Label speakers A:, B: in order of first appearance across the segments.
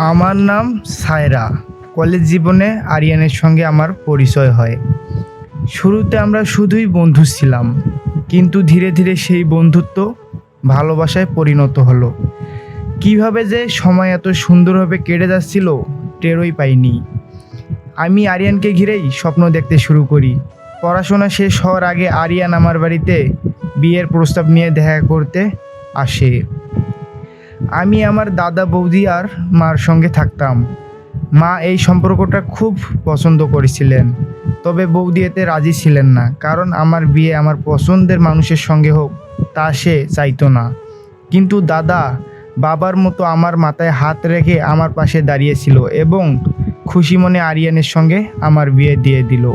A: আমার নাম সায়রা। কলেজ জীবনে আরিয়ানের সঙ্গে আমার পরিচয় হয়। শুরুতে আমরা শুধুই বন্ধু ছিলাম, কিন্তু ধীরে ধীরে সেই বন্ধুত্ব ভালোবাসায় পরিণত হলো। কিভাবে যে সময় এত সুন্দরভাবে কেটে যাচ্ছিল টেরই পাইনি। আমি আরিয়ানকে ঘিরেই স্বপ্ন দেখতে শুরু করি। পড়াশোনা শেষ হওয়ার আগে আরিয়ান আমার বাড়িতে বিয়ের প্রস্তাব নিয়ে দেখা করতে আসে। আমি আমার দাদা বৌদি আর মার সঙ্গে থাকতাম। মা এই সম্পর্কটা খুব পছন্দ করেছিলেন, তবে বৌদি এতে রাজি ছিলেন না, কারণ আমার বিয়ে আমার পছন্দের মানুষের সঙ্গে হোক তা সে চাইতো না। কিন্তু দাদা বাবার মতো আমার মাথায় হাত রেখে আমার পাশে দাঁড়িয়েছিল এবং খুশি মনে আরিয়ানের সঙ্গে আমার বিয়ে দিয়ে দিল।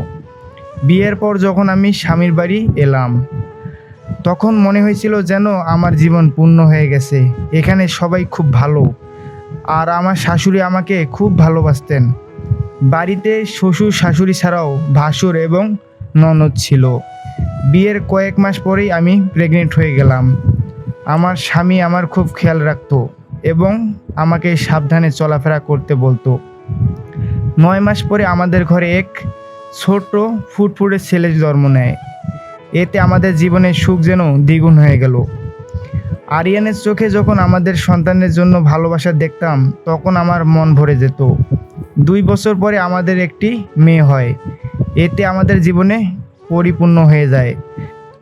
A: বিয়ের পর যখন আমি স্বামীর বাড়ি এলাম, তখন মনে হয়েছিল যেন আমার জীবন পূর্ণ হয়ে গেছে। এখানে সবাই খুব ভালো, আর আমার শাশুড়ি আমাকে খুব ভালোবাসতেন। বাড়িতে শ্বশুর শাশুড়ি ছাড়াও ভাসুর এবং ননদ ছিল। বিয়ের কয়েক মাস পরেই আমি প্রেগনেন্ট হয়ে গেলাম। আমার স্বামী আমার খুব খেয়াল রাখতো এবং আমাকে সাবধানে চলাফেরা করতে বলতো। 9 মাস পরে আমাদের ঘরে এক ছোট ফুটফুটে ছেলে জন্ম নেয়। এতে আমাদের জীবনের সুখ যেন দ্বিগুণ হয়ে গেল। আরিয়ানের চোখে যখন আমাদের সন্তানের জন্য ভালোবাসা দেখতাম, তখন আমার মন ভরে যেত। 2 বছর পরে আমাদের একটি মেয়ে হয়। এতে আমাদের জীবনে পরিপূর্ণ হয়ে যায়।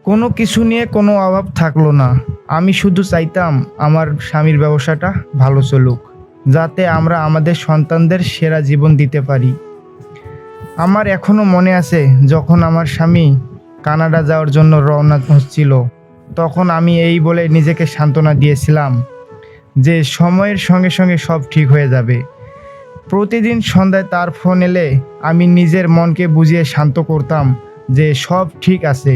A: কোনো কিছু নিয়ে কোনো অভাব থাকলো না। আমি শুধু চাইতাম আমার স্বামীর ব্যবসাটা ভালো চলুক, যাতে আমরা আমাদের সন্তানদের সেরা জীবন দিতে পারি। আমার এখনও মনে আছে, যখন আমার স্বামী কানাডা যাওয়ার জন্য রওনা হচ্ছিল, তখন আমি এই বলে নিজেকে সান্ত্বনা দিয়েছিলাম যে সময়ের সঙ্গে সঙ্গে সব ঠিক হয়ে যাবে। প্রতিদিন সন্ধ্যায় তার ফোন এলে আমি নিজের মনকে বুঝিয়ে শান্ত করতাম যে সব ঠিক আছে।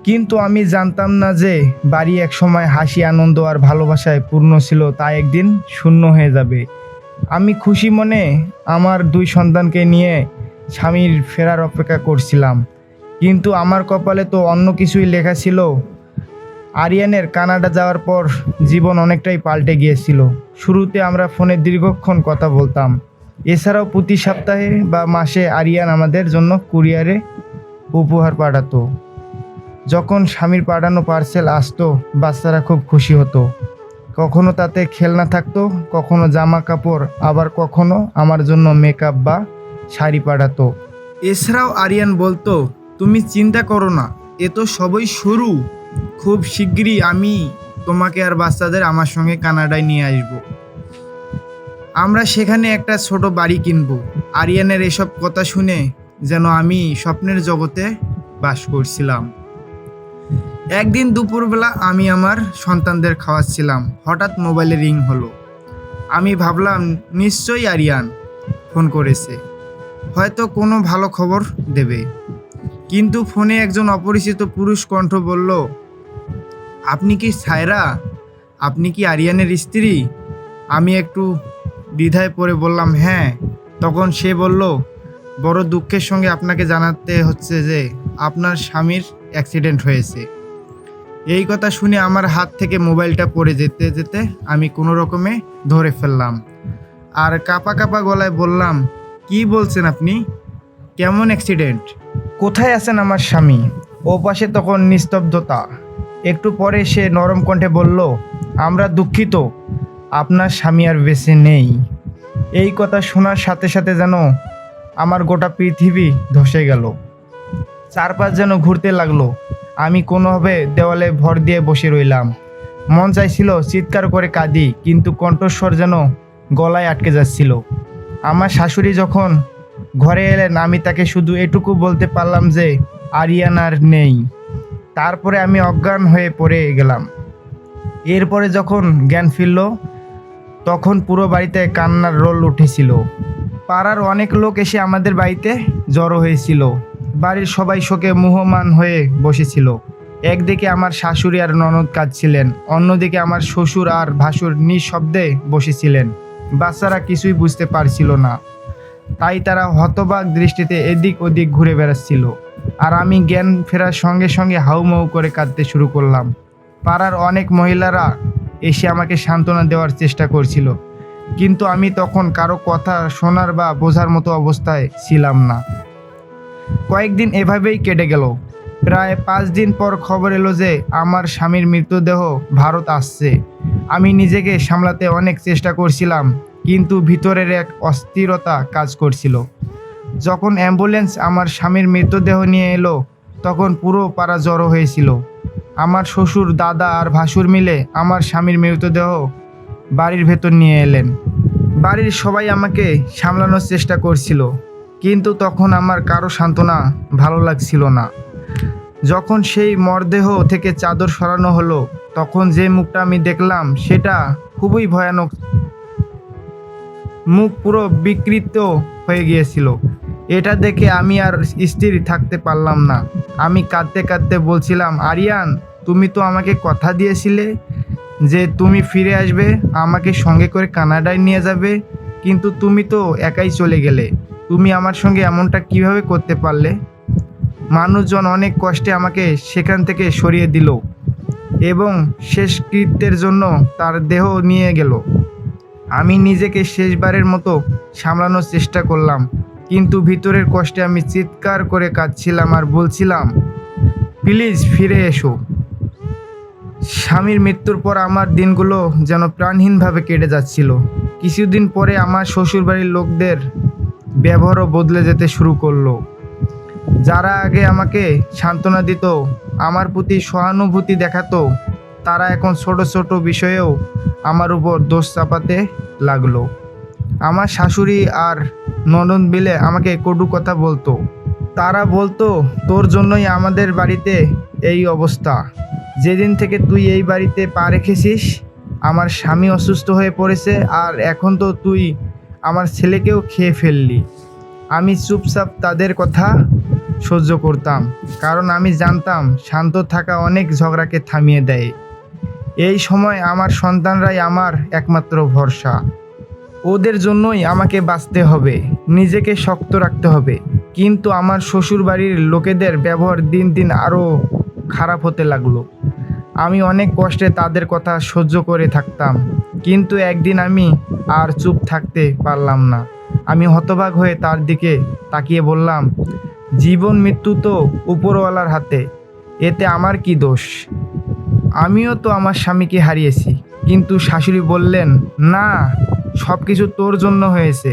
A: কিন্তু আমি জানতাম না যে বাড়ি একসময় হাসি, আনন্দ আর ভালোবাসায় পূর্ণ ছিল, তা একদিন শূন্য হয়ে যাবে। আমি খুশি মনে আমার 2 সন্তানকে নিয়ে স্বামীর ফেরার অপেক্ষা করছিলাম, কিন্তু আমার কপালে তো অন্য কিছুই লেখা ছিল। আরিয়ানের কানাডা যাওয়ার পর জীবন অনেকটাই পাল্টে গিয়েছিল। শুরুতে আমরা ফোনে দীর্ঘক্ষণ কথা বলতাম। এছাড়াও প্রতি সপ্তাহে বা মাসে আরিয়ান আমাদের জন্য কুরিয়ারে উপহার পাঠাতো। যখন স্বামীর পাঠানো পার্সেল আসতো, বাচ্চারা খুব খুশি হতো। কখনো তাতে খেলনা থাকতো, কখনো জামা কাপড়, আবার কখনো আমার জন্য মেকআপ বা শাড়ি পাঠাতো। এছাড়াও আরিয়ান বলতো, তুমি চিন্তা করো না, এ তো সবই শুরু। খুব শিগগিরই আমি তোমাকে আর বাচ্চাদের আমার সঙ্গে কানাডায় নিয়ে আসব। আমরা সেখানে একটা ছোট বাড়ি কিনব। আরিয়ানের এসব কথা শুনে যেন আমি স্বপ্নের জগতে বাস করছিলাম। একদিন দুপুরবেলা আমি আমার সন্তানদের খাওয়াচ্ছিলাম, হঠাৎ মোবাইলে রিং হলো। আমি ভাবলাম নিশ্চয়ই আরিয়ান ফোন করেছে, হয়তো কোনো ভালো খবর দেবে। কিন্তু ফোনে একজন অপরিচিত পুরুষ কণ্ঠ বলল, আপনি কি সায়রা? আপনি কি আরিয়ানের স্ত্রী? আমি একটু দ্বিধায় পড়ে বললাম, হ্যাঁ। তখন সে বলল, বড় দুঃখের সঙ্গে আপনাকে জানাতে হচ্ছে যে আপনার স্বামীর অ্যাক্সিডেন্ট হয়েছে। এই কথা শুনে আমার হাত থেকে মোবাইলটা পড়ে যেতে যেতে আমি কোনো রকমে ধরে ফেললাম, আর কাঁপা কাঁপা গলায় বললাম, কি বলছেন আপনি? কেমন অ্যাক্সিডেন্ট? কোথায় আছেন আমার স্বামী? ও পাশে তখন নিস্তব্ধতা। একটু পরে সে নরম কণ্ঠে বলল, আমরা দুঃখিত, আপনার স্বামী আর বেঁচে নেই। এই কথা শোনার সাথে সাথে যেন আমার গোটা পৃথিবী ধসে গেল। চারপাশ যেন ঘুরতে লাগলো। আমি কোনোভাবে দেওয়ালে ভর দিয়ে বসে রইলাম। মন চাইছিল চিৎকার করে কাঁদি, কিন্তু কণ্ঠস্বর যেন গলায় আটকে যাচ্ছিল। আমার শাশুড়ি যখন ঘরে এলেন, আমি তাকে শুধু এটুকু বলতে পারলাম যে আরিয়ান আর নেই। তারপরে আমি অজ্ঞান হয়ে পড়ে গেলাম। এরপরে যখন জ্ঞান ফিরল, তখন পুরো বাড়িতে কান্নার রোল উঠেছিল। পাড়ার অনেক লোক এসে আমাদের বাড়িতে জড়ো হয়েছিল। বাড়ির সবাই শোকে মুহ্যমান হয়ে বসেছিল। একদিকে আমার শাশুড়ি আর ননদ কাঁদছিলেন, অন্যদিকে আমার শ্বশুর আর ভাসুর নিঃশব্দে বসেছিলেন। বাচ্চারা কিছুই বুঝতে পারছিল না, তাই তারা হতবাক দৃষ্টিতে এদিক ওদিক ঘুরে বেড়াচ্ছিল। আর আমি জ্ঞান ফেরার সঙ্গে সঙ্গে হাউমাউ করে কাঁদতে শুরু করলাম। পাড়ার অনেক মহিলারা এসে আমাকে সান্ত্বনা দেওয়ার চেষ্টা করছিল, কিন্তু আমি তখন কারো কথা শোনার বা বোঝার মতো অবস্থায় ছিলাম না। কয়েকদিন এভাবেই কেটে গেল। প্রায় 5 দিন পর খবর এলো যে আমার স্বামীর মৃতদেহ ভারত আসছে। আমি নিজেকে সামলাতে অনেক চেষ্টা করছিলাম, কিন্তু ভিতরের এক অস্থিরতা কাজ করছিল। যখন অ্যাম্বুলেন্স আমার স্বামীর মৃতদেহ নিয়ে এলো, তখন পুরো পাড়া জড়ো হয়েছিল। আমার শ্বশুর, দাদা আর ভাসুর মিলে আমার স্বামীর মৃতদেহ বাড়ির ভেতর নিয়ে এলেন। বাড়ির সবাই আমাকে সামলানোর চেষ্টা করছিল, কিন্তু তখন আমার কারো সান্ত্বনা ভালো লাগছিল না। যখন সেই মরদেহ থেকে চাদর সরানো হলো, তখন যে মুখটা আমি দেখলাম সেটা খুবই ভয়ানক। মুখ পুরো বিকৃত হয়ে গিয়েছিল। এটা দেখে আমি আর স্থির থাকতে পারলাম না। আমি কাঁদতে কাঁদতে বলছিলাম, আরিয়ান, তুমি তো আমাকে কথা দিয়েছিলে যে তুমি ফিরে আসবে, আমাকে সঙ্গে করে কানাডায় নিয়ে যাবে, কিন্তু তুমি তো একাই চলে গেলে। তুমি আমার সঙ্গে এমনটা কিভাবে করতে পারলে? মানুষজন অনেক কষ্টে আমাকে সেখান থেকে সরিয়ে দিল এবং শেষকৃত্যের জন্য তার দেহ নিয়ে গেল। আমি নিজেকে শেষবারের মতো সামলানোর চেষ্টা করলাম, কিন্তু ভিতরের কষ্টে আমি চিৎকার করে কাঁদছিলাম আর বলছিলাম, প্লিজ ফিরে এসো। স্বামীর মৃত্যুর পর আমার দিনগুলো যেন প্রাণহীনভাবে কেটে যাচ্ছিল। কিছুদিন পরে আমার শ্বশুরবাড়ির লোকদের ব্যবহারও বদলে যেতে শুরু করলো। যারা আগে আমাকে সান্ত্বনা দিত, আমার প্রতি সহানুভূতি দেখাতো, তারা এখন ছোট ছোট বিষয়েও আমার উপর দোষ চাপাতে লাগলো। আমার শাশুড়ি আর ননদ মিলে আমাকে কটু কথা বলতো। তারা বলতো, তোর জন্যই আমাদের বাড়িতে এই অবস্থা। যেদিন থেকে তুই এই বাড়িতে পা রেখেছিস, আমার স্বামী অসুস্থ হয়ে পড়েছে, আর এখন তো তুই আমার ছেলেকেও খেয়ে ফেললি। আমি চুপচাপ তাদের কথা সহ্য করতাম, কারণ আমি জানতাম শান্ত থাকা অনেক ঝগড়াকে থামিয়ে দেয়। এই সময় আমার সন্তানরাই আমার একমাত্র ভরসা। ওদের জন্যই আমাকে বাঁচতে হবে, নিজেকে শক্ত রাখতে হবে। কিন্তু আমার শ্বশুর বাড়ির লোকেদের ব্যবহার দিন দিন আরও খারাপ হতে লাগলো। আমি অনেক কষ্টে তাদের কথা সহ্য করে থাকতাম, কিন্তু একদিন আমি আর চুপ থাকতে পারলাম না। আমি হতবাক হয়ে তার দিকে তাকিয়ে বললাম, জীবন মৃত্যু তো উপরওয়ালার হাতে, এতে আমার কি দোষ? আমিও তো আমার স্বামীকে হারিয়েছি। কিন্তু শাশুড়ি বললেন, না, সব কিছু তোর জন্য হয়েছে।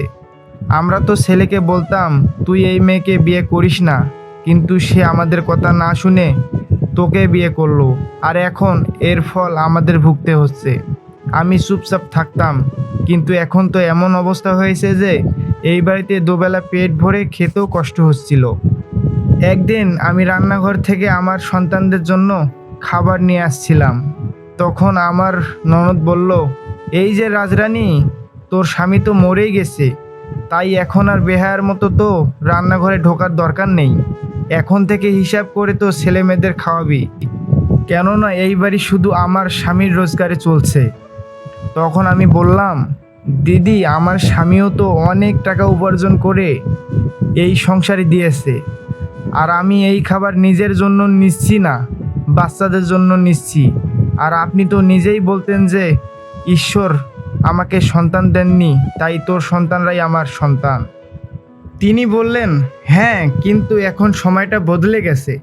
A: আমরা তো ছেলেকে বলতাম তুই এই মেয়েকে বিয়ে করিস না, কিন্তু সে আমাদের কথা না শুনে তোকে বিয়ে করলো, আর এখন এর ফল আমাদের ভুগতে হচ্ছে। আমি চুপচাপ থাকতাম, কিন্তু এখন তো এমন অবস্থা হয়েছে যে এই বাড়িতে দুবেলা পেট ভরে খেতেও কষ্ট হচ্ছিল। একদিন আমি রান্নাঘর থেকে আমার সন্তানদের জন্য খাবার নিয়ে আসছিলাম। তখন আমার ননদ বলল, এই যে রাজরানী, তোর স্বামী তো মরেই গেছে, তাই এখন আর বেহায়ার মতো তো রান্নাঘরে ঢোকার দরকার নেই। এখন থেকে হিসাব করে তো ছেলে মেয়েদের খাওয়াবি, কেননা এই বাড়ি শুধু আমার স্বামীর রোজগারে চলছে। তখন আমি বললাম, দিদি, আমার স্বামীও তো অনেক টাকা উপার্জন করে এই সংসারে দিয়েছে, আর আমি এই খাবার নিজের জন্য নিচ্ছি না, বাচ্চাদের জন্য নিচ্ছি। আর আপনি তো নিজেই বলতেন যে ঈশ্বর আমাকে সন্তান দেননি, তাই তোর সন্তানরাই আমার সন্তান। তিনি বললেন, হ্যাঁ, কিন্তু এখন সময়টা বদলে গেছে।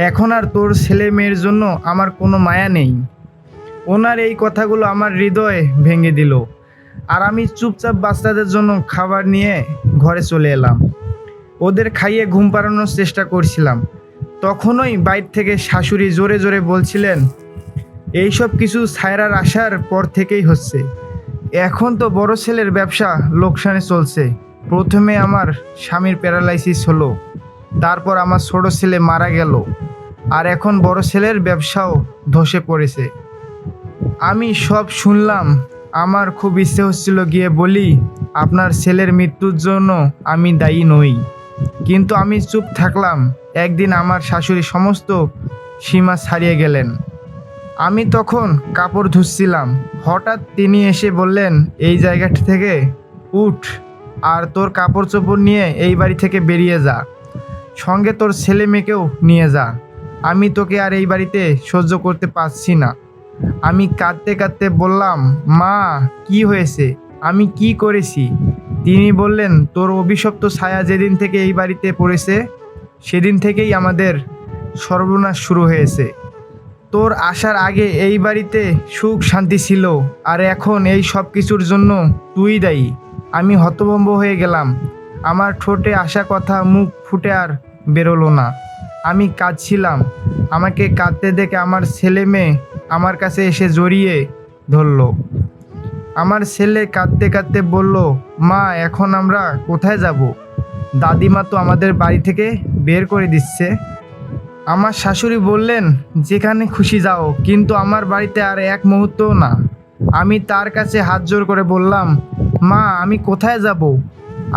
A: এখন আর তোর ছেলে মেয়ের জন্য আমার কোনো মায়া নেই। ওনার এই কথাগুলো আমার হৃদয় ভেঙে দিল, আর আমি চুপচাপ বাচ্চাদের জন্য খাবার নিয়ে ঘরে চলে এলাম। ওদের খাইয়ে ঘুম পাড়ানোর চেষ্টা করছিলাম। তখনই বাইরে থেকে শাশুড়ি জোরে জোরে বলছিলেন, এইসব কিছু সায়রার আসার পর থেকেই হচ্ছে। এখন তো বড় ছেলের ব্যবসা লোকসানে চলছে। প্রথমে আমার স্বামীর প্যারালাইসিস হলো, তারপর আমার ছোট ছেলে মারা গেল, আর এখন বড় ছেলের ব্যবসাও ধসে পড়েছে। আমি সব শুনলাম। আমার খুব ইচ্ছে হচ্ছিল গিয়ে বলি, আপনার ছেলের মৃত্যুর জন্য আমি দায়ী নই, কিন্তু আমি চুপ থাকলাম। একদিন আমার শাশুড়ি সমস্ত সীমা ছাড়িয়ে গেলেন। আমি তখন কাপড় ধুচ্ছিলাম। হঠাৎ তিনি এসে বললেন, এই জায়গাটা থেকে উঠ, আর তোর কাপড় চোপড় নিয়ে এই বাড়ি থেকে বেরিয়ে যা, সঙ্গে তোর ছেলে মেয়েকেও নিয়ে যা। আমি তোকে আর এই বাড়িতে সহ্য করতে পারছি না। আমি কাঁদতে কাঁদতে বললাম, মা, কি হয়েছে? আমি কি করেছি? তিনি বললেন, তোর অভিশপ্ত ছায়া যেদিন থেকে এই বাড়িতে পড়েছে সেদিন থেকেই আমাদের সর্বনাশ শুরু হয়েছে। তোর আসার আগে এই বাড়িতে সুখ শান্তি ছিল, আর এখন এই সব কিছুর জন্য তুই দায়ী। আমি হতভম্ব হয়ে গেলাম। আমার ঠোঁটে আসা কথা মুখ ফুটে আর বেরোলো না। আমি কাঁদছিলাম। আমাকে কাঁদতে দেখে আমার ছেলে মেয়ে আমার কাছে এসে জড়িয়ে ধরলো। আমার ছেলে কাঁদতে কাঁদতে বলল, মা, এখন আমরা কোথায় যাব? দাদিমা তো আমাদের বাড়ি থেকে বের করে দিচ্ছে। আমার শাশুড়ি বললেন, যেখানে খুশি যাও, কিন্তু আমার বাড়িতে আর এক মুহূর্তও না। আমি তার কাছে হাত জোর করে বললাম, মা, আমি কোথায় যাব?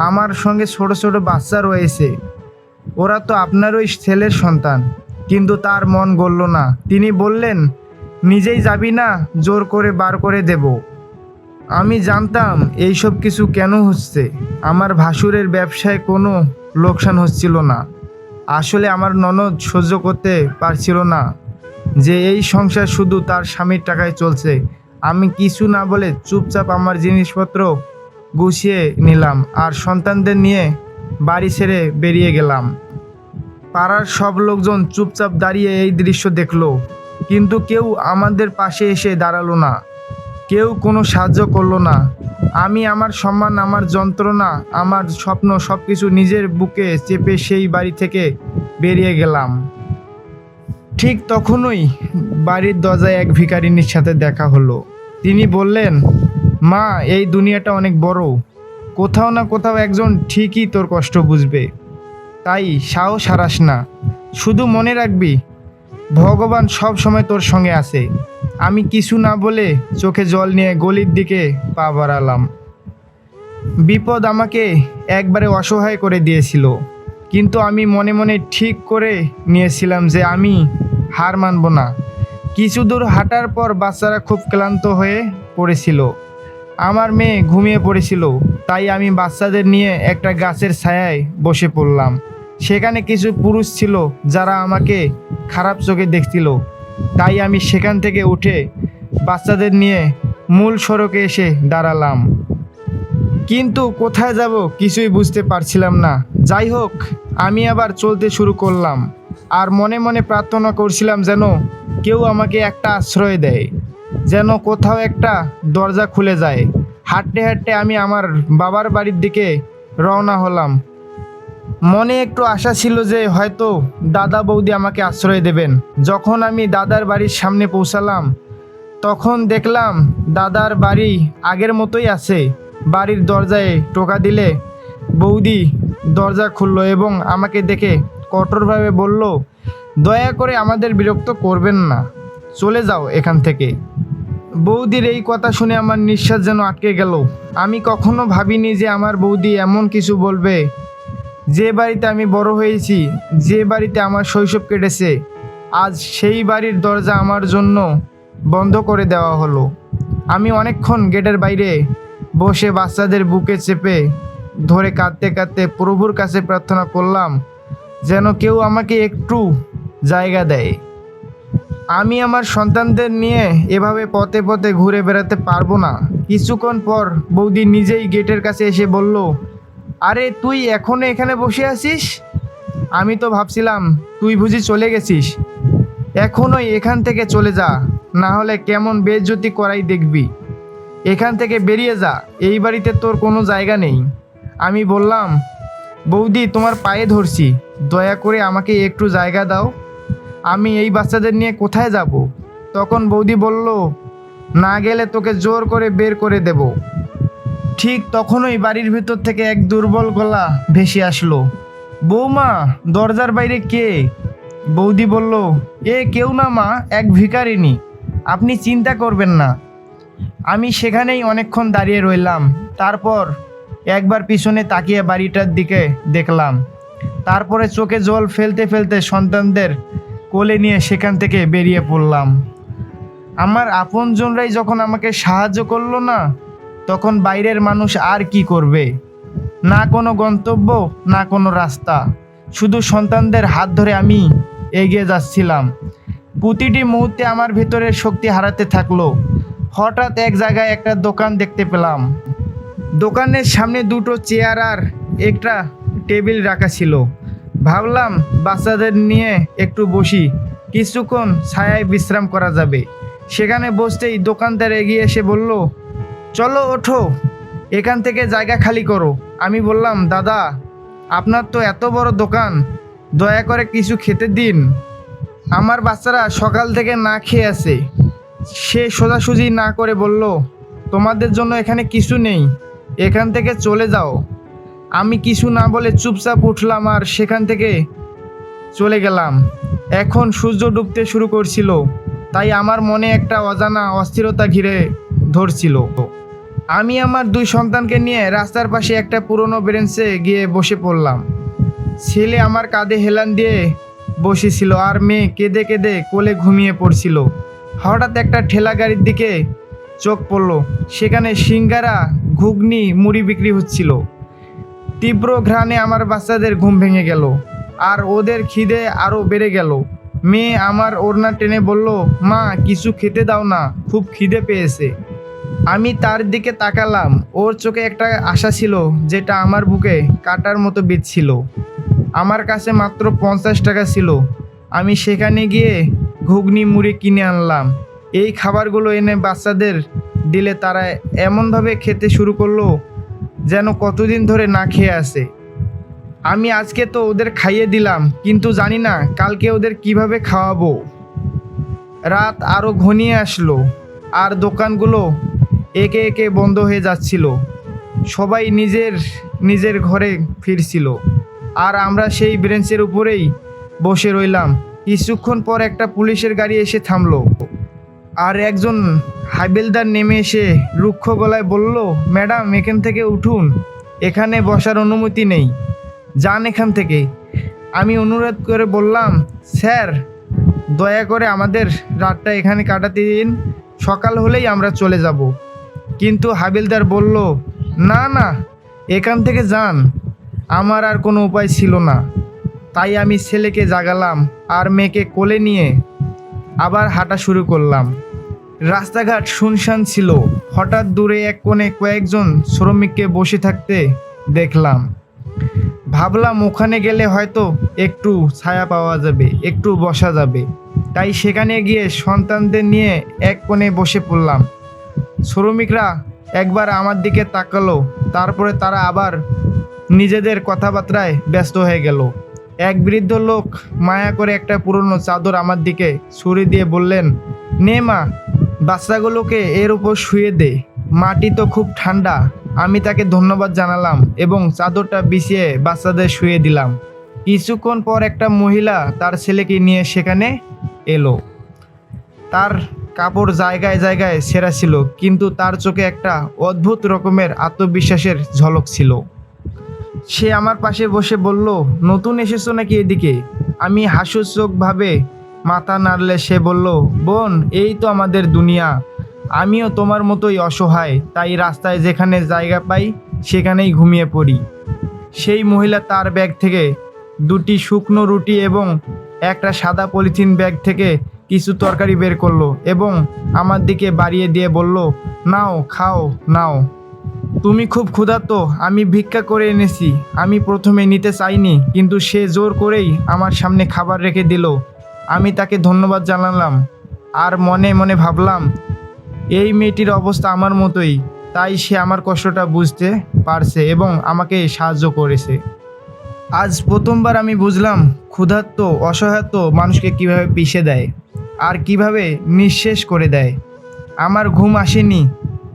A: আমার সঙ্গে ছোট ছোট বাচ্চা রয়েছে, ওরা তো আপনারই ছেলের সন্তান। কিন্তু তার মন গলল না। তিনি বললেন, নিজেই যাবি না? জোর করে বার করে দেব। আমি জানতাম এইসব কিছু কেন হচ্ছে। আমার ভাসুরের ব্যবসায় কোনো লোকসান হচ্ছিল না। আসলে আমার ননদ সহ্য করতে পারছিল না যে এই সংসার শুধু তার স্বামীর টাকায় চলছে। আমি কিছু না বলে চুপচাপ আমার জিনিসপত্র গুছিয়ে নিলাম আর সন্তানদের নিয়ে বাড়ি ছেড়ে বেরিয়ে গেলাম। পাড়ার সব লোকজন চুপচাপ দাঁড়িয়ে এই দৃশ্য দেখলো, কিন্তু কেউ আমাদের পাশে এসে দাঁড়ালো না। কেউ কোনো সাহায্য করলো না। আমি আমার সম্মান, আমার যন্ত্রণা, আমার স্বপ্ন সব কিছু নিজের বুকে চেপে সেই বাড়ি থেকে বেরিয়ে গেলাম। ঠিক তখনই বাড়ির দরজায় এক ভিখারিনীর সাথে দেখা হলো। তিনি বললেন, মা, এই দুনিয়াটা অনেক বড়। কোথাও না কোথাও একজন ঠিকই তোর কষ্ট বুঝবে। তাই সাহস হারাস না। শুধু মনে রাখবি, ভগবান সব সময় তোর সঙ্গে আছে। আমি কিছু না বলে চোখে জল নিয়ে গলির দিকে পা বাড়ালাম। বিপদ আমাকে একবারে অসহায় করে দিয়েছিল, কিন্তু আমি মনে মনে ঠিক করে নিয়েছিলাম যে আমি হার মানব না। কিছু দূর হাঁটার পর বাচ্চারা খুব ক্লান্ত হয়ে পড়েছিল। আমার মেয়ে ঘুমিয়ে পড়েছিল। তাই আমি বাচ্চাদের নিয়ে একটা গাছের ছায়ায় বসে পড়লাম। সেখানে কিছু পুরুষ ছিল যারা আমাকে খারাপ চোখে দেখছিল। তাই আমি সেখান থেকে উঠে বাচ্চাদের নিয়ে মূল সড়কে এসে দাঁড়ালাম। কিন্তু কোথায় যাব কিছুই বুঝতে পারছিলাম না। যাই হোক, আমি আবার চলতে শুরু করলাম আর মনে মনে প্রার্থনা করছিলাম যেন কেউ আমাকে একটা আশ্রয় দেয়, যেন কোথাও একটা দরজা খুলে যায়। হাঁটতে হাঁটতে আমি আমার বাবার বাড়ির দিকে রওনা হলাম। মনে একটু আশা ছিল যে হয়তো দাদা বৌদি আমাকে আশ্রয় দেবেন। যখন আমি দাদার বাড়ির সামনে পৌঁছালাম, তখন দেখলাম দাদার বাড়ি আগের মতোই আছে। বাড়ির দরজায় টোকা দিলে বৌদি দরজা খুললো এবং আমাকে দেখে কঠোরভাবে বলল, দয়া করে আমাদের বিরক্ত করবেন না, চলে যাও এখান থেকে। বৌদির এই কথা শুনে আমার নিঃশ্বাস যেন আটকে গেল। আমি কখনো ভাবিনি যে আমার বৌদি এমন কিছু বলবে। যে বাড়িতে আমি বড় হয়েছি, যে বাড়িতে আমার শৈশব কেটেছে, আজ সেই বাড়ির দরজা আমার জন্য বন্ধ করে দেওয়া হলো। আমি অনেকক্ষণ গেটের বাইরে বসে বাচ্চাদের বুকে চেপে ধরে কাঁদতে কাঁদতে প্রভুর কাছে প্রার্থনা করলাম যেন কেউ আমাকে একটু জায়গা দেয়। আমি আমার সন্তানদের নিয়ে এভাবে পথে পথে ঘুরে বেড়াতে পারবো না। কিছুক্ষণ পর বৌদি নিজেই গেটের কাছে এসে বলল, আরে তুই এখনো এখানে বসে আছিস? আমি তো ভাবছিলাম তুই বুঝি চলে গেছিস। এখনই এখান থেকে চলে যা, না হলে কেমন বেইজ্জতি করাই দেখবি। এখান থেকে বেরিয়ে যা, এই বাড়িতে তোর কোনো জায়গা নেই। আমি বললাম, বৌদি, তোমার পায়ে ধরছি, দয়া করে আমাকে একটু জায়গা দাও। আমি এই বাচ্চাদের নিয়ে কোথায় যাব? তখন বৌদি বলল, না গেলে তোকে জোর করে বের করে দেব। ঠিক তখনই বাড়ির ভেতর থেকে এক দুর্বল গলা ভেসে আসলো, বৌমা, দরজার বাইরে কে? বৌদি বলল, এ কেউ না মা, এক ভিখারিনী, আপনি চিন্তা করবেন না। আমি সেখানেই অনেকক্ষণ দাঁড়িয়ে রইলাম। তারপর একবার পিছনে তাকিয়ে বাড়িটার দিকে দেখলাম। তারপরে চোখে জল ফেলতে ফেলতে সন্তানদের কোলে নিয়ে সেখান থেকে বেরিয়ে পড়লাম। আমার আপনজনরাই যখন আমাকে সাহায্য করলো না, তখন বাইরের মানুষ আর কি করবে? না কোনো গন্তব্য, না কোনো রাস্তা, শুধু সন্তানদের হাত ধরে আমি এগিয়ে যাচ্ছিলাম। প্রতিটি মুহূর্তে আমার ভেতরের শক্তি হারাতে থাকলো। হঠাৎ এক জায়গায় একটা দোকান দেখতে পেলাম। দোকানের সামনে দুটো চেয়ার আর একটা টেবিল রাখা ছিল। ভাবলাম বাচ্চাদের নিয়ে একটু বসি, কিছুক্ষণ ছায়ায় বিশ্রাম করা যাবে। সেখানে বসতেই দোকানদার এগিয়ে এসে বলল, চলো ওঠো, এখান থেকে জায়গা খালি করো। আমি বললাম, দাদা, আপনার তো এত বড় দোকান, দয়া করে কিছু খেতে দিন। আমার বাচ্চারা সকাল থেকে না খেয়ে আছে। সে সোজাসুজি না করে বলল, তোমাদের জন্য এখানে কিছু নেই, এখান থেকে চলে যাও। আমি কিছু না বলে চুপচাপ উঠলাম আর সেখান থেকে চলে গেলাম। এখন সূর্য ডুবতে শুরু করছিল, তাই আমার মনে একটা অজানা অস্থিরতা ঘিরে ধরছিল। আমি আমার দুই সন্তানকে নিয়ে রাস্তার পাশে একটা পুরনো বেঞ্চে গিয়ে বসে পড়লাম। ছেলে আমার কাঁধে হেলান দিয়ে বসেছিল আর মেয়ে কেঁদে কেঁদে কোলে ঘুমিয়ে পড়ছিল। হঠাৎ একটা ঠেলা গাড়ির দিকে চোখ পড়ল। সেখানে সিঙ্গারা, ঘুগনি, মুড়ি বিক্রি হচ্ছিল। তীব্র ঘ্রাণে আমার বাচ্চাদের ঘুম ভেঙে গেল আর ওদের খিদে আরও বেড়ে গেল। মেয়ে আমার ওড়না টেনে বলল, মা, কিছু খেতে দাও না, খুব খিদে পেয়েছে। আমি তার দিকে তাকালাম। ওর চোখে একটা আশা ছিল যেটা আমার বুকে কাটার মতো বিঁধছিল। আমার কাছে মাত্র 50 টাকা ছিল। আমি সেখানে গিয়ে ঘুগনি, মুড়ি কিনে আনলাম। এই খাবারগুলো এনে বাচ্চাদের দিলে তারা এমনভাবে খেতে শুরু করলো যেন কতদিন ধরে না খেয়ে আছে। আমি আজকে তো ওদের খাইয়ে দিলাম, কিন্তু জানি না কালকে ওদের কিভাবে খাওয়াবো। রাত আরও ঘনিয়ে আসলো আর দোকানগুলো একে একে বন্ধ হয়ে যাচ্ছিল। সবাই নিজের নিজের ঘরে ফিরছিল আর আমরা সেই বেঞ্চের উপরেই বসে রইলাম। কিছুক্ষণ পর একটা পুলিশের গাড়ি এসে থামলো আর একজন হাবিলদার নেমে এসে রুক্ষ গলায় বলল, ম্যাডাম, এখান থেকে উঠুন, এখানে বসার অনুমতি নেই, যান এখান থেকে। আমি অনুরোধ করে বললাম, স্যার, দয়া করে আমাদের রাতটা এখানে কাটাতে দিন, সকাল হলেই আমরা চলে যাব। কিন্তু হাবিলদার বলল, না না, এখান থেকে যান। আমার আর কোনো উপায় ছিল না, তাই আমি ছেলেকে জাগালাম আর মেয়েকে কোলে নিয়ে আবার হাঁটা শুরু করলাম। রাস্তাঘাট শুনশান ছিল। হঠাৎ দূরে এক কোণে কয়েকজন শ্রমিককে বসে থাকতে দেখলাম। ভাবলাম ওখানে গেলে হয়তো একটু ছায়া পাওয়া যাবে, একটু বসা যাবে। তাই সেখানে গিয়ে সন্তানদের নিয়ে এক কোণে বসে পড়লাম। শ্রমিকরা একবার আমার দিকে তাকালো, তারপরে তারা আবার নিজেদের কথাবার্তায় ব্যস্ত হয়ে গেল। এক বৃদ্ধ লোক মায়া করে একটা পুরনো চাদর আমার দিকে ছুরি দিয়ে বললেন, নে মা, বাচ্চাগুলোকে এর উপর শুয়ে দে, মাটি তো খুব ঠান্ডা। আমি তাকে ধন্যবাদ জানালাম এবং চাদরটা বিছিয়ে বাচ্চাদের শুয়ে দিলাম। কিছুক্ষণ পর একটা মহিলা তার ছেলেকে নিয়ে সেখানে এলো। তার কাপড় জায়গায় জায়গায় ছেঁড়া ছিল, কিন্তু তার চোখে একটা অদ্ভুত রকমের আত্মবিশ্বাসের ঝলক ছিল। সে আমার পাশে বসে বলল, নতুন এসেছো নাকি এদিকে? আমি হাস্যচোখভাবে মাথা নাড়লে সে বলল, বোন, এই তো আমাদের দুনিয়া। আমিও তোমার মতোই অসহায়, তাই রাস্তায় যেখানে জায়গা পাই সেখানেই ঘুমিয়ে পড়ি। সেই মহিলা তার ব্যাগ থেকে দুটি শুকনো রুটি এবং একটা সাদা পলিথিন ব্যাগ থেকে কিছু তরকারি বের করলো এবং আমার দিকে বাড়িয়ে দিয়ে বলল, নাও, খাও, নাও। তুমি খুব ক্ষুধার্ত, আমি ভিক্ষা করে এনেছি। আমি প্রথমে নিতে চাইনি, কিন্তু সে জোর করেই আমার সামনে খাবার রেখে দিল। আমি তাকে ধন্যবাদ জানালাম আর মনে মনে ভাবলাম, এই মেয়েটির অবস্থা আমার মতোই, তাই সে আমার কষ্টটা বুঝতে পারছে এবং আমাকে সাহায্য করেছে। আজ প্রথমবার আমি বুঝলাম ক্ষুধার্ত, অসহায়ত্ব মানুষকে কিভাবে পিষে দেয় আর কিভাবে নিঃশেষ করে দেয়। আমার ঘুম আসেনি,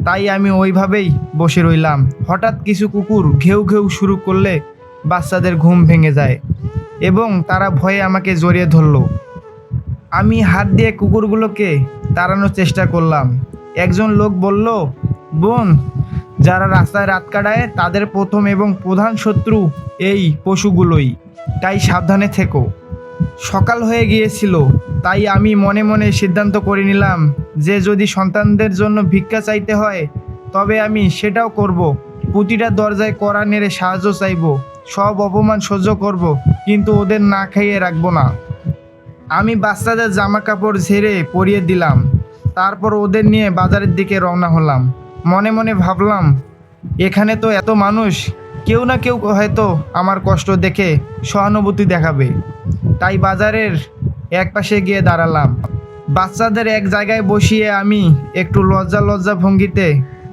A: তাই আমি ওইভাবেই বসে রইলাম। হঠাৎ কিছু কুকুর ঘেউ ঘেউ শুরু করলে বাচ্চাদের ঘুম ভেঙে যায় এবং তারা ভয়ে আমাকে জড়িয়ে ধরল। আমি হাত দিয়ে কুকুরগুলোকে তাড়ানোর চেষ্টা করলাম। একজন লোক বলল, বোন, যারা রাস্তায় রাত কাটায় তাদের প্রথম এবং প্রধান শত্রু এই পশুগুলোই, তাই সাবধানে থেকো। সকাল হয়ে গিয়েছিল, তাই আমি মনে মনে সিদ্ধান্ত করে নিলাম যে যদি সন্তানদের জন্য ভিক্ষা চাইতে হয় তবে আমি সেটাও করব। প্রতিটা দরজায় কড়া নেড়ে সাহায্য চাইব, সব অপমান সহ্য করব, কিন্তু ওদের না খাইয়ে রাখবো না। আমি বাচ্চাদের জামা কাপড় ঝেড়ে পরিয়ে দিলাম, তারপর ওদের নিয়ে বাজারের দিকে রওনা হলাম। মনে মনে ভাবলাম, এখানে তো এত মানুষ, কেউ না কেউ হয়তো আমার কষ্ট দেখে সহানুভূতি দেখাবে। তাই বাজারের একপাশে গিয়ে দাঁড়ালাম। বাচ্চাদের এক জায়গায় বসিয়ে আমি একটু লজ্জা লজ্জা ভঙ্গিতে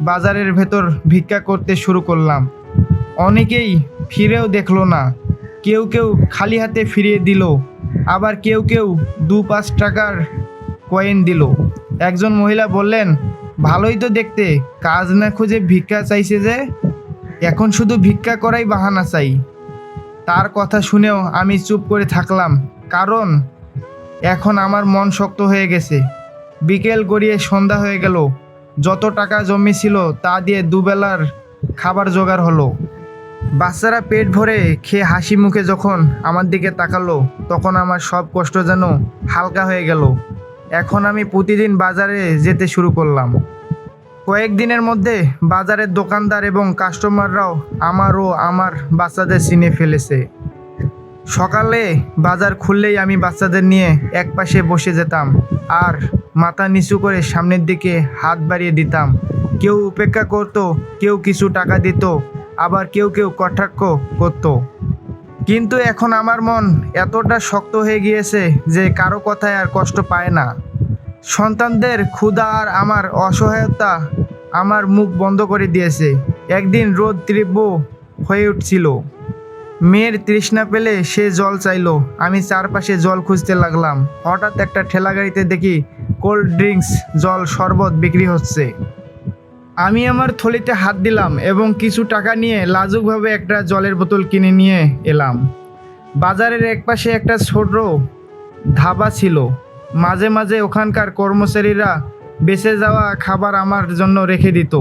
A: বাজারের ভেতর ভিক্ষা করতে শুরু করলাম। অনেকেই ফিরেও দেখলো না, কেউ কেউ খালি হাতে ফিরিয়ে দিল, আবার কেউ কেউ 2-5 টাকার কয়েন দিল। একজন মহিলা বললেন, ভালোই তো দেখতে, কাজ না খুঁজে ভিক্ষা চাইছে যে, এখন শুধু ভিক্ষা করাই বাহানা চাই। তার কথা শুনেও আমি চুপ করে থাকলাম, কারণ এখন আমার মন শক্ত হয়ে গেছে। বিকেল গড়িয়ে সন্ধ্যা হয়ে গেল। যত টাকা জমেছিল তা দিয়ে দুবেলার খাবার জোগাড় হলো। বাচ্চারা পেট ভরে খেয়ে হাসি মুখে যখন আমার দিকে তাকালো, তখন আমার সব কষ্ট যেন হালকা হয়ে গেল। এখন আমি প্রতিদিন বাজারে যেতে শুরু করলাম। কয়েকদিনের মধ্যে বাজারের দোকানদার এবং কাস্টমাররাও আমার ও আমার বাচ্চাদের চিনে ফেলেছে। সকালে বাজার খুললেই আমি বাচ্চাদের নিয়ে একপাশে বসে যেতাম আর মাথা নিচু করে সামনের দিকে হাত বাড়িয়ে দিতাম। কেউ উপেক্ষা করত, কেউ কিছু টাকা দিত, আবার কেউ কেউ কটাক্ষ করত। কিন্তু এখন আমার মন এতটা শক্ত হয়ে গিয়েছে যে কারো কথায় আর কষ্ট পায় না। সন্তানদের ক্ষুধা আর আমার অসহায়তা আমার মুখ বন্ধ করে দিয়েছে। একদিন রোদ তীব্র হয়ে উঠছিল। মেয়ের তৃষ্ণা পেলে সে জল চাইলো। আমি চারপাশে জল খুঁজতে লাগলাম। হঠাৎ একটা ঠেলা গাড়িতে দেখি কোল্ড ড্রিঙ্কস, জল, শরবত বিক্রি হচ্ছে। আমি আমার থলিতে হাত দিলাম এবং কিছু টাকা নিয়ে লাজুকভাবে একটা জলের বোতল কিনে নিয়ে এলাম। বাজারের একপাশে একটা ছোট ধাবা ছিল। মাঝে মাঝে ওখানকার কর্মচারীরা বেঁচে যাওয়া খাবার আমার জন্য রেখে দিত।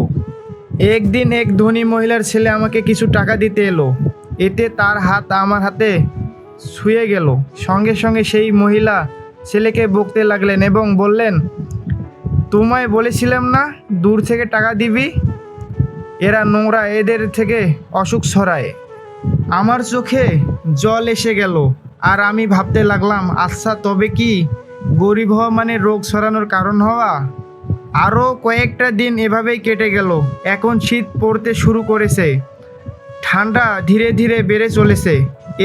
A: একদিন এক ধনী মহিলার ছেলে আমাকে কিছু টাকা দিতে এলো। এতে তার হাত আমার হাতে ছুঁয়ে গেল। সঙ্গে সঙ্গে সেই মহিলা ছেলেকে বকতে লাগলেন এবং বললেন, তোমায় বলেছিলাম না দূর থেকে টাকা দিবি, এরা নোংরা, এদের থেকে অসুখ ছড়ায়। আমার চোখে জল এসে গেল আর আমি ভাবতে লাগলাম, আচ্ছা তবে কি গরিব হওয়া মানে রোগ ছড়ানোর কারণ হওয়া? আরও কয়েকটা দিন এভাবেই কেটে গেল। এখন শীত পড়তে শুরু করেছে, ঠান্ডা ধীরে ধীরে বেড়ে চলেছে।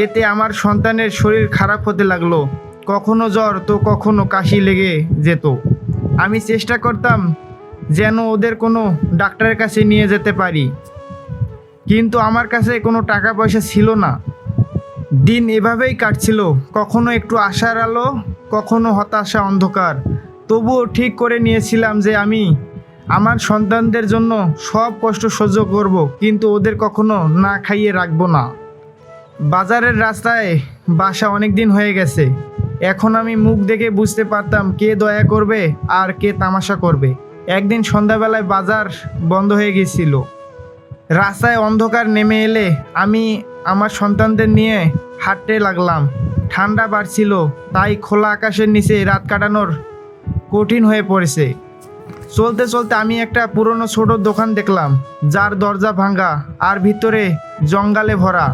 A: এতে আমার সন্তানের শরীর খারাপ হতে লাগলো। কখনো জ্বর তো কখনো কাশি লেগে যেত। আমি চেষ্টা করতাম যেন ওদের কোনো ডাক্তারের কাছে নিয়ে যেতে পারি, কিন্তু আমার কাছে কোনো টাকা পয়সা ছিল না। দিন এভাবেই কাটছিল, কখনো একটু আশার আলো, কখনো হতাশা, অন্ধকার। তবুও ঠিক করে নিয়েছিলাম যে আমি আমার সন্তানদের জন্য সব কষ্ট সহ্য করব, কিন্তু ওদের কখনো না খাইয়ে রাখবো না। বাজারের রাস্তায় বাসা অনেক দিন হয়ে গেছে। এখন আমি মুখ দেখে বুঝতে পারতাম কে দয়া করবে আর কে তামাশা করবে। একদিন সন্ধ্যাবেলায় বাজার বন্ধ হয়ে গেছিল। রাস্তায় অন্ধকার নেমে এলে আমি আমার সন্তানদের নিয়ে হাঁটতে লাগলাম। ঠান্ডা বাড়ছিল, তাই খোলা আকাশের নিচে রাত কাটানোর কঠিন হয়ে পড়েছে। চলতে চলতে আমি একটা পুরনো ছোট দোকান দেখলাম, যার দরজা ভাঙা আর ভিতরে জঙ্গলে ভরা,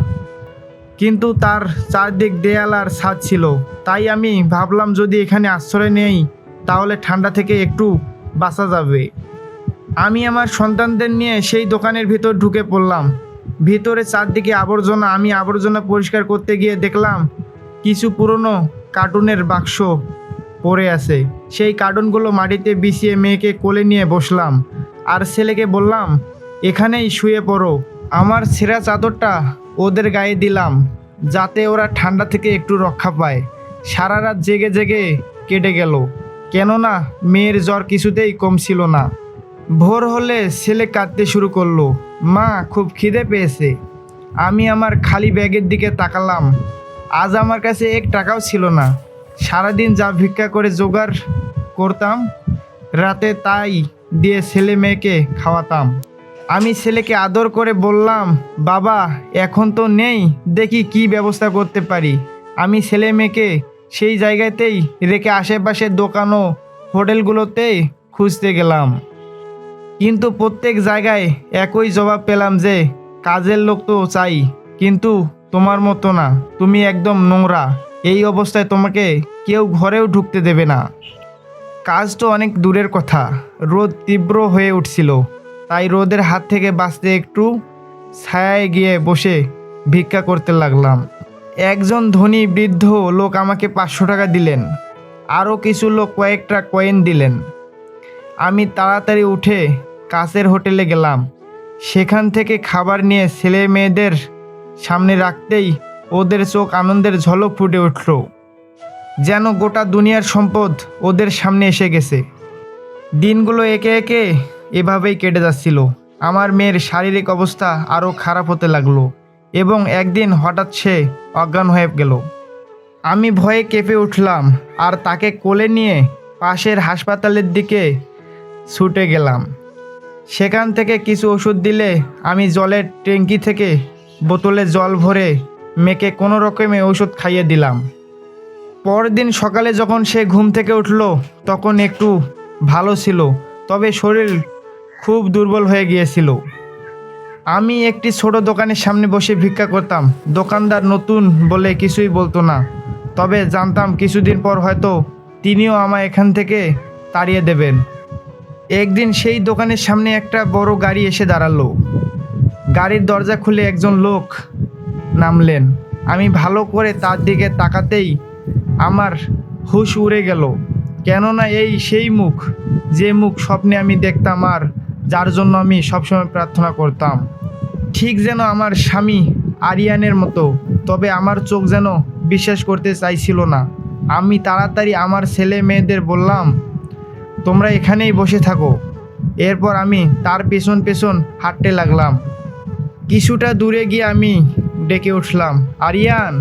A: কিন্তু তার চারদিক দেয়াল আর ছাদ ছিল। তাই আমি ভাবলাম যদি এখানে আশ্রয় নেই তাহলে ঠান্ডা থেকে একটু বাঁচা যাবে। আমি আমার সন্তানদের নিয়ে সেই দোকানের ভিতর ঢুকে পড়লাম। ভিতরে চারদিকে আবর্জনা। আমি আবর্জনা পরিষ্কার করতে গিয়ে দেখলাম কিছু পুরনো কার্টুনের বাক্স পড়ে আছে। সেই কার্টুনগুলো মাটিতে বিছিয়ে মেয়েকে কোলে নিয়ে বসলাম আর ছেলেকে বললাম, এখানেই শুয়ে পড়ো। আমার ছেঁড়া চাদরটা ওদের গায়ে দিলাম যাতে ওরা ঠান্ডা থেকে একটু রক্ষা পায়। সারা রাত জেগে জেগে কেটে গেল, কেননা মেয়ের জ্বর কিছুতেই কমছিল না। ভোর হলে ছেলে কাঁদতে শুরু করলো, মা খুব খিদে পেয়েছে। আমি আমার খালি ব্যাগের দিকে তাকালাম। আজ আমার কাছে 1 টাকাও ছিল না। সারাদিন যা ভিক্ষা করে জোগাড় করতাম, রাতে তাই দিয়ে ছেলে মেয়েকে খাওয়াতাম। আমি ছেলেকে আদর করে বললাম, বাবা এখন তো নেই, দেখি কি ব্যবস্থা করতে পারি। আমি ছেলে মেয়েকে সেই জায়গাতেই রেখে আশেপাশের দোকান ও হোটেলগুলোতেই খুঁজতে গেলাম, কিন্তু প্রত্যেক জায়গায় একই জবাব পেলাম যে কাজের লোক তো চাই, কিন্তু তোমার মতো না, তুমি একদম নোংরা। এই অবস্থায় তোমাকে কেউ ঘরেও ঢুকতে দেবে না। কাজ তো অনেক দূরের কথা। রোদ তীব্র হয়ে উঠছিল, তাই রোদের হাত থেকে বাঁচতে একটু ছায়ায় গিয়ে বসে ভিক্ষা করতে লাগলাম। একজন ধনী বৃদ্ধ লোক আমাকে 500 টাকা দিলেন। আরও কিছু লোক কয়েকটা কয়েন দিলেন। আমি তাড়াতাড়ি উঠে কাছের হোটেলে গেলাম। সেখান থেকে খাবার নিয়ে ছেলে মেয়েদের সামনে রাখতেই ওদের চোখ আনন্দের ঝলক ফুটে উঠল, যেন গোটা দুনিয়ার সম্পদ ওদের সামনে এসে গেছে। দিনগুলো একে একে এভাবেই কেটে যাচ্ছিল। আমার মেয়ের শারীরিক অবস্থা আরও খারাপ হতে লাগলো এবং একদিন হঠাৎ সে অজ্ঞান হয়ে গেল। আমি ভয়ে কেঁপে উঠলাম আর তাকে কোলে নিয়ে পাশের হাসপাতালের দিকে ছুটে গেলাম। সেখান থেকে কিছু ওষুধ দিলে আমি জলের ট্যাঙ্কি থেকে বোতলে জল ভরে মেয়েকে কোনো রকমে ওষুধ খাইয়ে দিলাম। পরদিন সকালে যখন সে ঘুম থেকে উঠল তখন একটু ভালো ছিল, তবে শরীর খুব দুর্বল হয়ে গিয়েছিল। আমি একটি ছোট দোকানের সামনে বসে ভিক্ষা করতাম। দোকানদার নতুন বলে কিছুই বলতো না, তবে জানতাম কিছুদিন পর হয়তো তিনিও আমায় এখান থেকে তাড়িয়ে দেবেন। একদিন সেই দোকানের সামনে একটা বড় গাড়ি এসে দাঁড়ালো। গাড়ির দরজা খুলে একজন লোক নামলেন। আমি ভালো করে তার দিকে তাকাতেই আমার হুঁশ উড়ে গেল, কেননা এই সেই মুখ, যে মুখ স্বপ্নে আমি দেখতাম আর যার জন্য আমি সবসময় প্রার্থনা করতাম। ঠিক যেন আমার স্বামী আরিয়ানের মতো, তবে আমার চোখ যেন বিশ্বাস করতে চাইছিল না। আমি তাড়াতাড়ি আমার ছেলে মেয়েদের বললাম, তোমরা এখানেই বসে থাকো। এরপর আমি তার পেছন পেছন হাঁটতে লাগলাম। কিছুটা দূরে গিয়ে আমি ডেকে উঠলাম, আরিয়ান।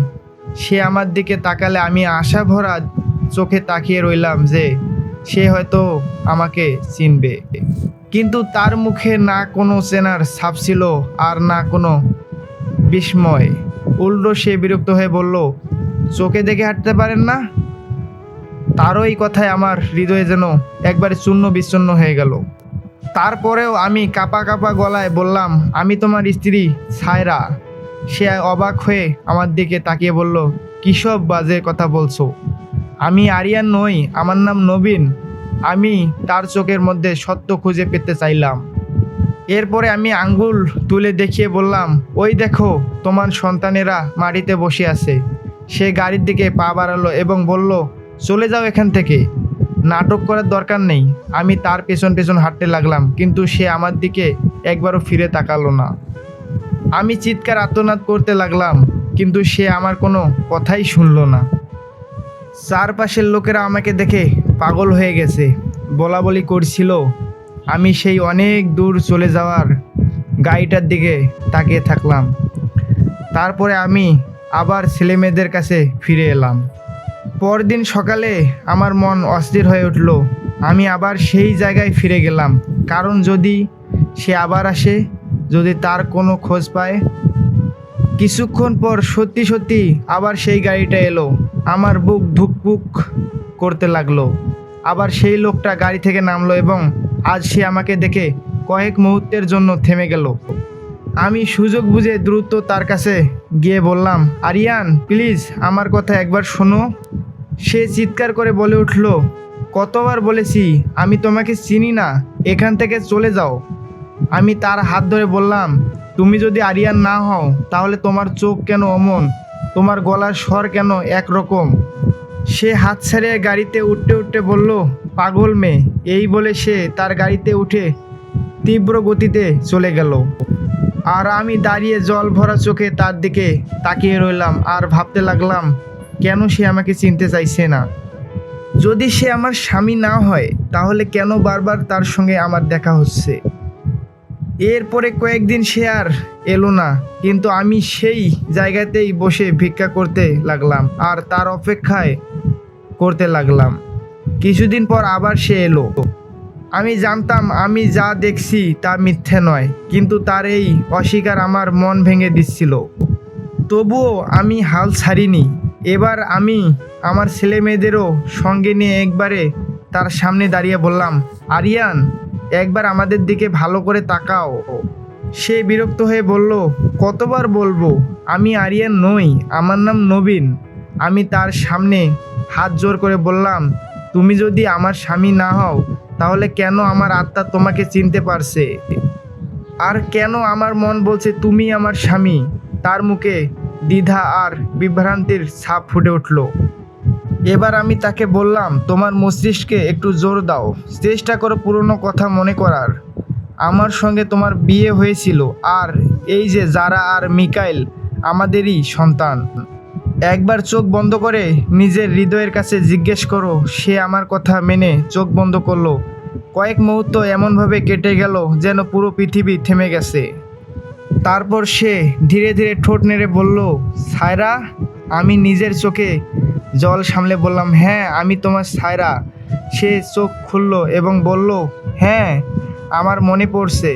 A: সে আমার দিকে তাকালে আমি আশা ভরা চোখে তাকিয়ে রইলাম যে সে হয়তো আমাকে চিনবে, কিন্তু তার মুখে না কোনো চেনার ছাপ ছিল আর না কোনো বিস্ময়। উল্টো সে বিরক্ত হয়ে বলল, চোখে দেখে হাঁটতে পারেন না? তারও এই কথায় আমার হৃদয়ে যেন একবারে চূর্ণ বিচ্ছন্ন হয়ে গেল। তারপরেও আমি কাঁপা কাঁপা গলায় বললাম, আমি তোমার স্ত্রী সায়রা। সে অবাক হয়ে আমার দিকে তাকিয়ে বলল, কী সব বাজে কথা বলছো? আমি আরিয়ান নই, আমার নাম নবীন। আমি তার চোখের মধ্যে সত্য খুঁজে পেতে চাইলাম। এরপরে আমি আঙ্গুল তুলে দেখিয়ে বললাম, ওই দেখো তোমার সন্তানেরা মাটিতে বসে আছে। সে গাড়ির দিকে পা বাড়ালো এবং বলল, চলে যাও এখান থেকে, নাটক করার দরকার নেই। আমি তার পেছন পেছন হাঁটতে লাগলাম, কিন্তু সে আমার দিকে একবারও ফিরে তাকালো না। আমি চিৎকার আর্তনাদ করতে লাগলাম, কিন্তু সে আমার কোনো কথাই শুনলো না। চারপাশের লোকেরা আমাকে দেখে পাগল হয়ে গেছে, বলা বলি করছিল। আমি সেই অনেক দূর চলে যাওয়ার গাড়িটার দিকে তাকিয়ে থাকলাম। তারপরে আমি আবার ছেলেমেয়েদের কাছে ফিরে এলাম। পরদিন সকালে আমার মন অস্থির হয়ে উঠল। আমি আবার সেই জায়গায় ফিরে গেলাম, কারণ যদি সে আবার আসে, যদি তার কোনো খোঁজ পায়। কিছুক্ষণ পর সত্যি সত্যি আবার সেই গাড়িটা এলো। আমার বুক ধুকপুক করতে লাগলো। আবার সেই লোকটা গাড়ি থেকে নামলো এবং আজ সে আমাকে দেখে কয়েক মুহূর্তের জন্য থেমে গেল। আমি সুযোগ বুঝে দ্রুত তার কাছে গিয়ে বললাম, আরিয়ান প্লিজ আমার কথা একবার শোনো। সে চিৎকার করে বলে উঠল, কতবার বলেছি আমি তোমাকে চিনি না, এখান থেকে চলে যাও। আমি তার হাত ধরে বললাম, তুমি যদি আরিয়ান না হও তাহলে তোমার চোখ কেন অমন, তোমার গলার স্বর কেন একরকম? সে হাত ছাড়িয়ে গাড়িতে উঠতে উঠতে বলল, পাগল মেয়ে। এই বলে সে তার গাড়িতে উঠে তীব্র গতিতে চলে গেল। আর আমি দাঁড়িয়ে জল ভরা চোখে তার দিকে তাকিয়ে রইলাম আর ভাবতে লাগলাম, কেন সে আমাকে চিনতে চাইছে না? যদি সে আমার স্বামী না হয় তাহলে কেন বারবার তার সঙ্গে আমার দেখা হচ্ছে? এরপরে কয়েকদিন সে আর এলো না, কিন্তু আমি সেই জায়গাতেই বসে ভিক্ষা করতে লাগলাম আর তার অপেক্ষায় করতে লাগলাম। কিছুদিন পর আবার সে এলো। আমি জানতাম আমি যা দেখছি তা মিথ্যে নয়, কিন্তু তার এই অস্বীকার আমার মন ভেঙে দিচ্ছিল। তবুও আমি হাল ছাড়িনি। এবার আমি আমার ছেলে মেয়েদেরও সঙ্গে নিয়ে একবারে তার সামনে দাঁড়িয়ে বললাম, আরিয়ান একবার আমাদের দিকে ভালো করে তাকাও। সে বিরক্ত হয়ে বলল, কতবার বলবো আমি আরিয়ান নই, আমার নাম নবীন। আমি তার সামনে হাত জোর করে বললাম, তুমি যদি আমার স্বামী না হও তাহলে কেন আমার আত্মা তোমাকে চিনতে পারছে? আর কেন আমার মন বলছে তুমি আমার স্বামী। তার মুখে দ্বিধা আর বিভ্রান্তির ছাপ ফুটে উঠল। এবার আমি তাকে বললাম, তোমার মস্তিষ্কে একটু জোর দাও, চেষ্টা করো পুরনো কথা মনে করার। আমার সঙ্গে তোমার বিয়ে হয়েছিল, আর এই যে যারা আর মিকাইল আমাদেরই সন্তান। একবার চোখ বন্ধ করে নিজের হৃদয়ের কাছে জিজ্ঞেস করো। সে আমার কথা মেনে চোখ বন্ধ করলো। কয়েক মুহূর্ত এমনভাবে কেটে গেল যেন পুরো পৃথিবী থেমে গেছে। তারপর সে ধীরে ধীরে ঠোঁট নেড়ে বলল, সায়রা। আমি নিজের চোখে জল সামলে বললাম, হ্যাঁ আমি তোমার সায়রা। সে চোখ খুলল এবং বলল, হ্যাঁ আমার মনে পড়ছে।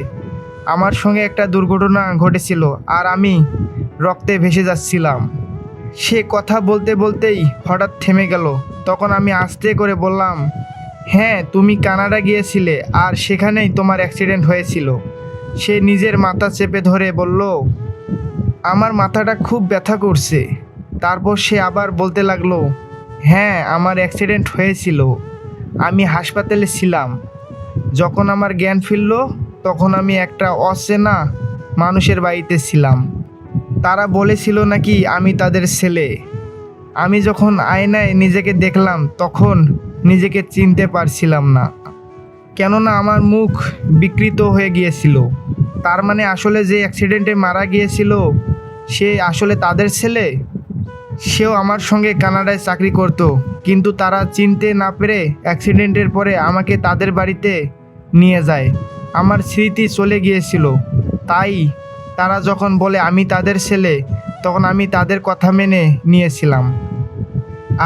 A: আমার সঙ্গে একটা দুর্ঘটনা ঘটেছিল আর আমি রক্তে ভেসে যাচ্ছিলাম। সে কথা বলতে বলতেই হঠাৎ থেমে গেল। তখন আমি আস্তে করে বললাম, হ্যাঁ তুমি কানাডা গিয়েছিলে আর সেখানেই তোমার অ্যাক্সিডেন্ট হয়েছিল। সে নিজের মাথা চেপে ধরে বলল, আমার মাথাটা খুব ব্যথা করছে। তারপর সে আবার বলতে লাগলো, হ্যাঁ আমার অ্যাক্সিডেন্ট হয়েছিল, আমি হাসপাতালে ছিলাম। যখন আমার জ্ঞান ফিরল তখন আমি একটা অচেনা মানুষের বাড়িতে ছিলাম। তারা বলেছিল নাকি আমি তাদের ছেলে। আমি যখন আয়নায় নিজেকে দেখলাম তখন নিজেকে চিনতে পারছিলাম না, কেননা আমার মুখ বিকৃত হয়ে গিয়েছিল। তার মানে আসলে যে অ্যাক্সিডেন্টে মারা গিয়েছিল সে আসলে তাদের ছেলে। সেও আমার সঙ্গে কানাডায় চাকরি করত, কিন্তু তারা চিনতে না পেরে অ্যাক্সিডেন্টের পরে আমাকে তাদের বাড়িতে নিয়ে যায়। আমার স্মৃতি চলে গিয়েছিল, তাই তারা যখন বলে আমি তাদের ছেলে তখন আমি তাদের কথা মেনে নিয়েছিলাম।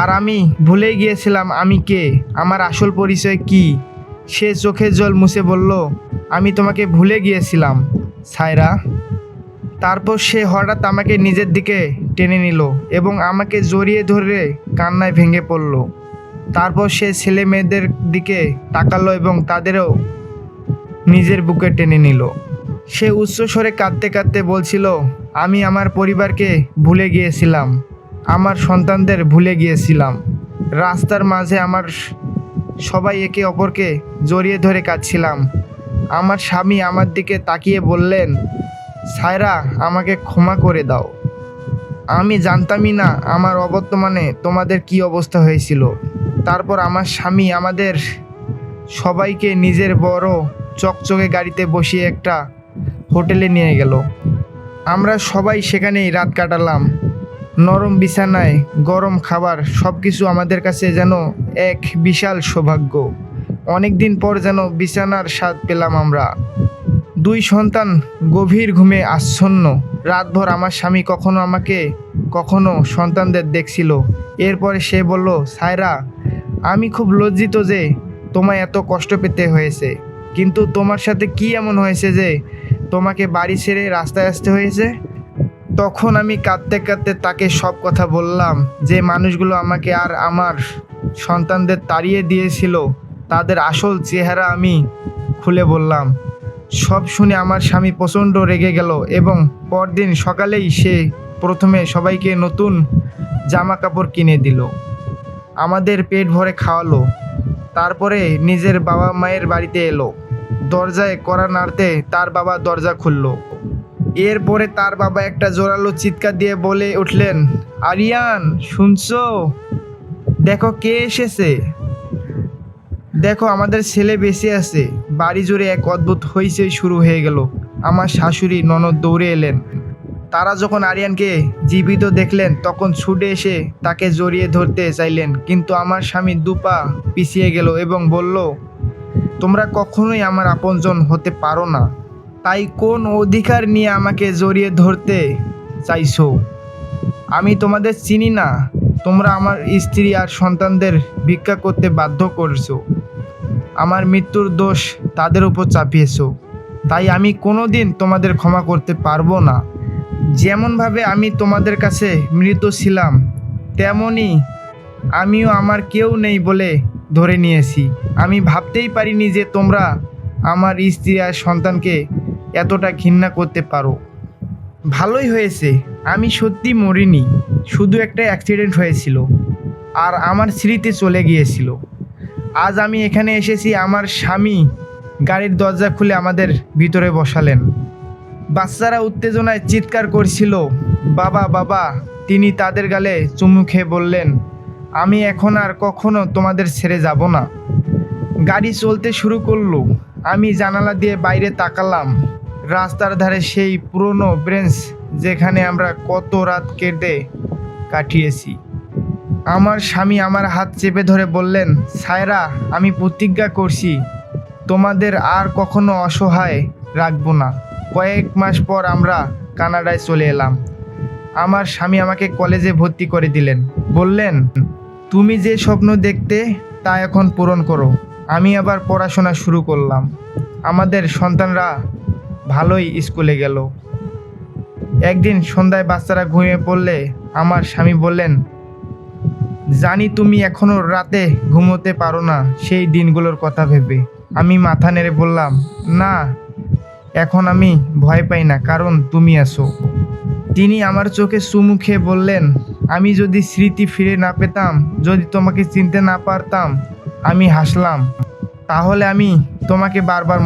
A: আর আমি ভুলে গিয়েছিলাম আমি কে, আমার আসল পরিচয় কি। সে চোখের জল মুছে বলল, আমি তোমাকে ভুলে গিয়েছিলাম সায়রা। তারপর সে হঠাৎ আমাকে নিজের দিকে টেনে নিল এবং আমাকে জড়িয়ে ধরে কান্নায় ভেঙে পড়ল। তারপর সে ছেলে মেয়েদের দিকে তাকালো এবং তাদেরও নিজের বুকে টেনে নিল। সে উচ্চস্বরে কাঁদতে কাঁদতে বলছিল, আমি আমার পরিবারকে ভুলে গিয়েছিলাম, আমার সন্তানদের ভুলে গিয়েছিলাম। রাস্তার মাঝে আমার সবাই একে অপরকে জড়িয়ে ধরে কাঁদছিলাম। আমার স্বামী আমার দিকে তাকিয়ে বললেন, সায়রা আমাকে ক্ষমা করে দাও। আমি জানতামই না আমার অবর্তমানে তোমাদের কি অবস্থা হয়েছিল। তারপর আমার স্বামী আমাদের সবাইকে নিজের বড় চকচকে গাড়িতে বসিয়ে একটা হোটেলে নিয়ে গেল। আমরা সবাই সেখানেই রাত কাটালাম। নরম বিছানায় গরম খাবার, সব কিছু আমাদের কাছে যেন এক বিশাল সৌভাগ্য। অনেক দিন পর যেন বিছানার স্বাদ পেলাম আমরা। দুই সন্তান গভীর ঘুমে আচ্ছন্ন। রাতভর আমার স্বামী কখনো আমাকে কখনো সন্তানদের দেখছিল। এরপরে সে বলল, সায়রা আমি খুব লজ্জিত যে তোমায় এত কষ্ট পেতে হয়েছে, কিন্তু তোমার সাথে কি এমন হয়েছে যে তোমাকে বাড়ি ছেড়ে রাস্তায় আসতে হয়েছে। তখন আমি কাঁদতে কাঁদতে তাকে সব কথা বললাম, যে মানুষগুলো আমাকে আর আমার সন্তানদের তাড়িয়ে দিয়েছিল তাদের আসল চেহারা আমি খুলে বললাম। সব শুনে আমার স্বামী প্রচণ্ড রেগে গেল এবং পরদিন সকালেই সে প্রথমে সবাইকে নতুন জামা কাপড় কিনে দিল, আমাদের পেট ভরে খাওয়ালো। তারপরে নিজের বাবা মায়ের বাড়িতে এলো। দরজায় কড়া নাড়তে তার বাবা দরজা খুলল। এরপরে তার বাবা একটা জোরালো চিৎকার দিয়ে বলে উঠলেন, আরিয়ান শুনছো? দেখো কে এসেছে, দেখো আমাদের ছেলে বেঁচে আছে। বাড়ি জুড়ে এক অদ্ভুত হইচই শুরু হয়ে গেল। আমার শাশুড়ি ননদ দৌড়ে এলেন। তারা যখন আরিয়ানকে জীবিত দেখলেন তখন ছুটে এসে তাকে জড়িয়ে ধরতে চাইলেন, কিন্তু আমার স্বামী দুপা পিছিয়ে গেল এবং বলল, তোমরা কখনোই আমার আপনজন হতে পারো না, তাই কোন অধিকার নিয়ে আমাকে জড়িয়ে ধরতে চাইছো? আমি তোমাদের চিনি না। তোমরা আমার স্ত্রী আর সন্তানদের ভিক্ষা করতে বাধ্য করছো, আমার মৃত্যুর দোষ তাদের উপর চাপিয়েছো, তাই আমি কোনো দিন তোমাদের ক্ষমা করতে পারবো না। যেমনভাবে আমি তোমাদের কাছে মৃত ছিলাম তেমনই আমিও আমার কেউ নেই বলে ধরে নিয়েছি। আমি ভাবতেই পারিনি যে তোমরা আমার স্ত্রী আর সন্তানকে এতটা ঘৃণা করতে পারো। ভালোই হয়েছে আমি সত্যি মরিনি, শুধু একটা অ্যাক্সিডেন্ট হয়েছিল আর আমার স্মৃতি চলে গিয়েছিল। আজ আমি এখানে এসেছি। আমার স্বামী গাড়ির দরজা খুলে আমাদের ভিতরে বসালেন। বাচ্চারা উত্তেজনায় চিৎকার করছিল, বাবা বাবা। তিনি তাদের গালে চুমু খেয়ে বললেন, আমি এখন আর কখনো তোমাদের ছেড়ে যাব না। গাড়ি চলতে শুরু করলো। আমি জানালা দিয়ে বাইরে তাকালাম। রাস্তার ধারে সেই পুরনো বেঞ্চ, যেখানে আমরা কত রাত কেটে কাটিয়েছি। আমার স্বামী আমার হাত চেপে ধরে বললেন, সায়রা, আমি প্রতিজ্ঞা করছি তোমাদের আর কখনো অসহায় রাখবো না। কয়েক মাস পর আমরা কানাডায় চলে এলাম। আমার স্বামী আমাকে কলেজে ভর্তি করে দিলেন। বললেন, তুমি যে স্বপ্ন দেখতে তা এখন পূরণ করো। আমি আবার পড়াশোনা শুরু করলাম। আমাদের সন্তানরা ভালোই স্কুলে গেল। একদিন সন্ধ্যায় বাচ্চারা ঘুমিয়ে পড়লে আমার স্বামী বললেন, জানি তুমি এখনো রাতে ঘুমোতে পারো না সেই দিনগুলোর কথা ভেবে। আমি মাথা নেড়ে বললাম, না, এখন আমি ভয় পাই না, কারণ তুমি আছো। তিনি আমার চোখে চুমু খেয়ে বললেন, আমি যদি স্মৃতি ফিরে না পেতাম, যদি তোমাকে চিনতে না পারতাম। আমি হাসলাম, তাহলে আমি তোমাকে বারবার